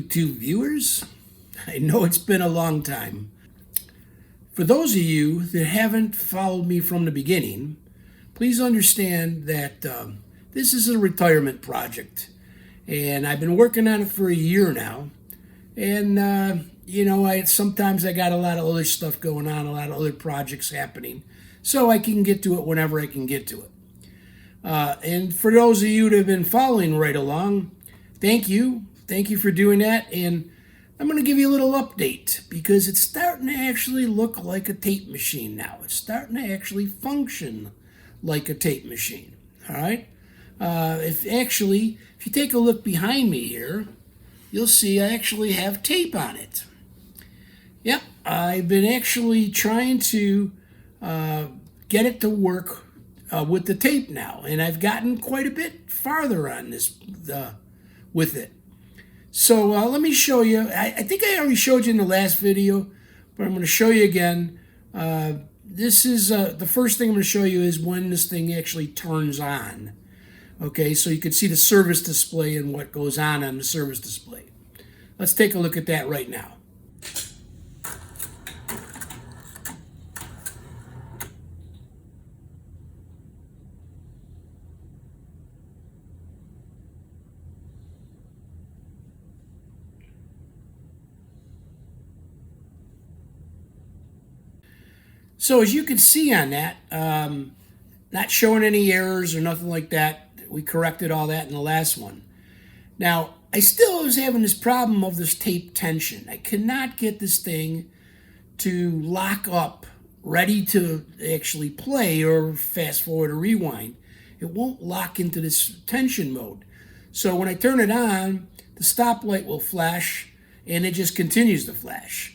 YouTube viewers. I know it's been a long time. For those of you that haven't followed me from the beginning, please understand that this is a retirement project, and I've been working on it for a year now. And sometimes I got a lot of other stuff going on, a lot of other projects happening, so I can get to it whenever I can get to it. And for those of you that have been following right along, thank you. Thank you for doing that. And I'm going to give you a little update because it's starting to actually look like a tape machine now. It's starting to actually function like a tape machine. All right. If you take a look behind me here, you'll see I actually have tape on it. Yep. I've been actually trying to get it to work with the tape now, and I've gotten quite a bit farther on this with it. So let me show you. I think I already showed you in the last video, but I'm going to show you again. This is the first thing I'm going to show you is when this thing actually turns on. Okay, so you can see the service display and what goes on the service display. Let's take a look at that right now. So as you can see on that, not showing any errors or nothing like that. We corrected all that in the last one. Now, I still was having this problem of this tape tension. I cannot get this thing to lock up, ready to actually play or fast forward or rewind. It won't lock into this tension mode. So when I turn it on, the stoplight will flash and it just continues to flash.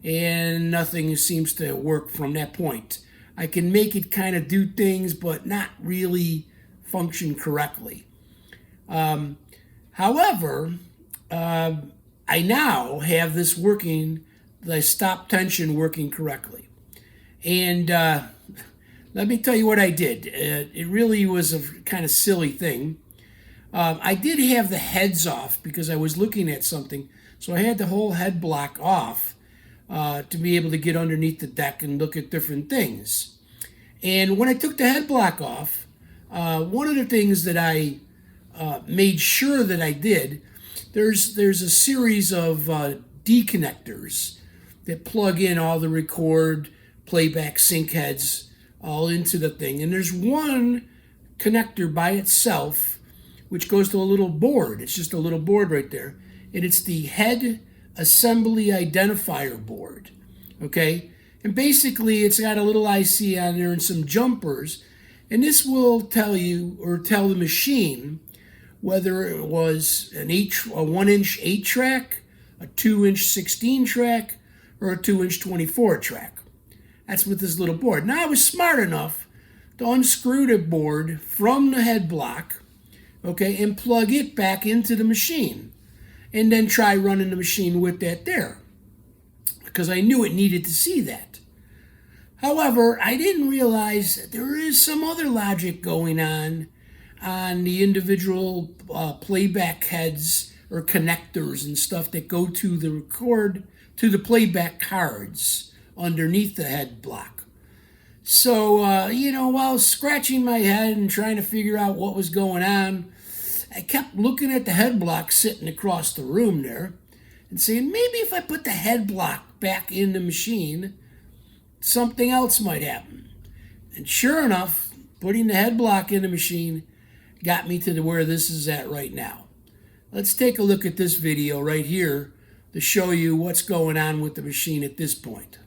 And nothing seems to work from that point. I can make it kind of do things, but not really function correctly. However, I now have this working, the stop tension working correctly. And let me tell you what I did. It really was a kind of silly thing. I did have the heads off because I was looking at something, so I had the whole head block off. To be able to get underneath the deck and look at different things. And when I took the head block off, one of the things that I made sure that I did, there's a series of D connectors that plug in all the record, playback, sync heads all into the thing. And there's one connector by itself which goes to a little board. It's just a little board right there. And it's the head assembly identifier board, okay? And basically it's got a little IC on there and some jumpers, and this will tell you or tell the machine whether it was a 1-inch 8-track, a 2-inch 16-track, or a 2-inch 24-track. That's with this little board. Now I was smart enough to unscrew the board from the head block, okay, and plug it back into the machine. And then try running the machine with that there, because I knew it needed to see that. However, I didn't realize that there is some other logic going on the individual playback heads or connectors and stuff that go to the the playback cards underneath the head block. So, while scratching my head and trying to figure out what was going on, I kept looking at the head block sitting across the room there and saying, maybe if I put the head block back in the machine, something else might happen. And sure enough, putting the head block in the machine got me to where this is at right now. Let's take a look at this video right here to show you what's going on with the machine at this point.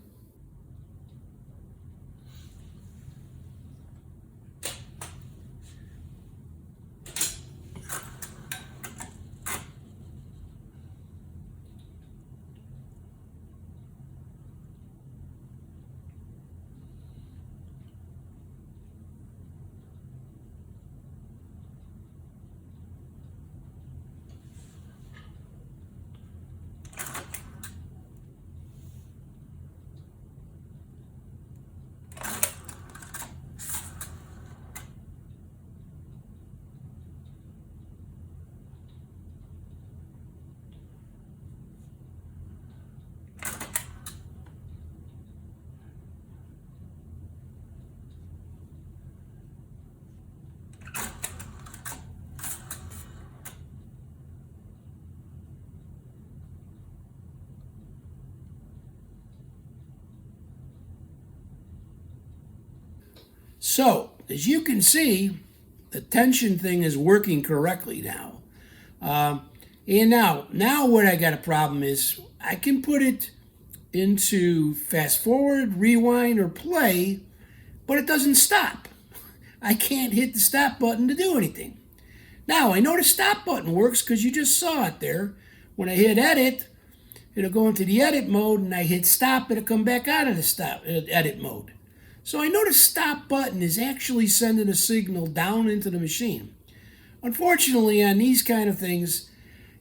So, as you can see, the tension thing is working correctly now. And now what I got a problem is I can put it into fast forward, rewind, or play, but it doesn't stop. I can't hit the stop button to do anything. Now, I know the stop button works because you just saw it there. When I hit edit, it'll go into the edit mode, and I hit stop, it'll come back out of the edit mode. So I know the stop button is actually sending a signal down into the machine. Unfortunately, on these kind of things,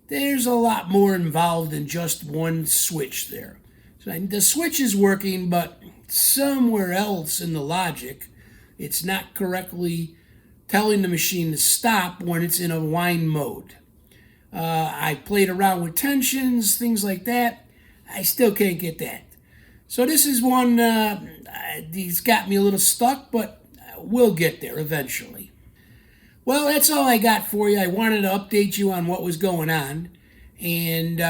there's a lot more involved than just one switch there. So the switch is working, but somewhere else in the logic, it's not correctly telling the machine to stop when it's in a wind mode. I played around with tensions, things like that. I still can't get that. So this is one, he's got me a little stuck, but we'll get there eventually. Well, that's all I got for you. I wanted to update you on what was going on. And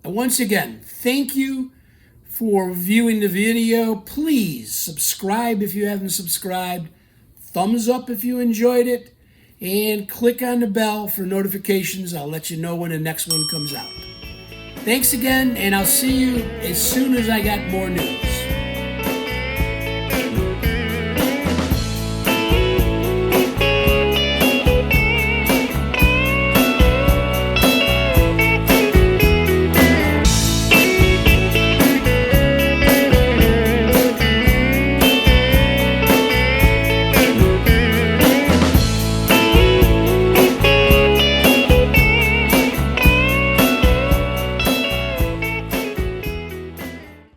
once again, thank you for viewing the video. Please subscribe if you haven't subscribed. Thumbs up if you enjoyed it. And click on the bell for notifications. I'll let you know when the next one comes out. Thanks again, and I'll see you as soon as I got more news.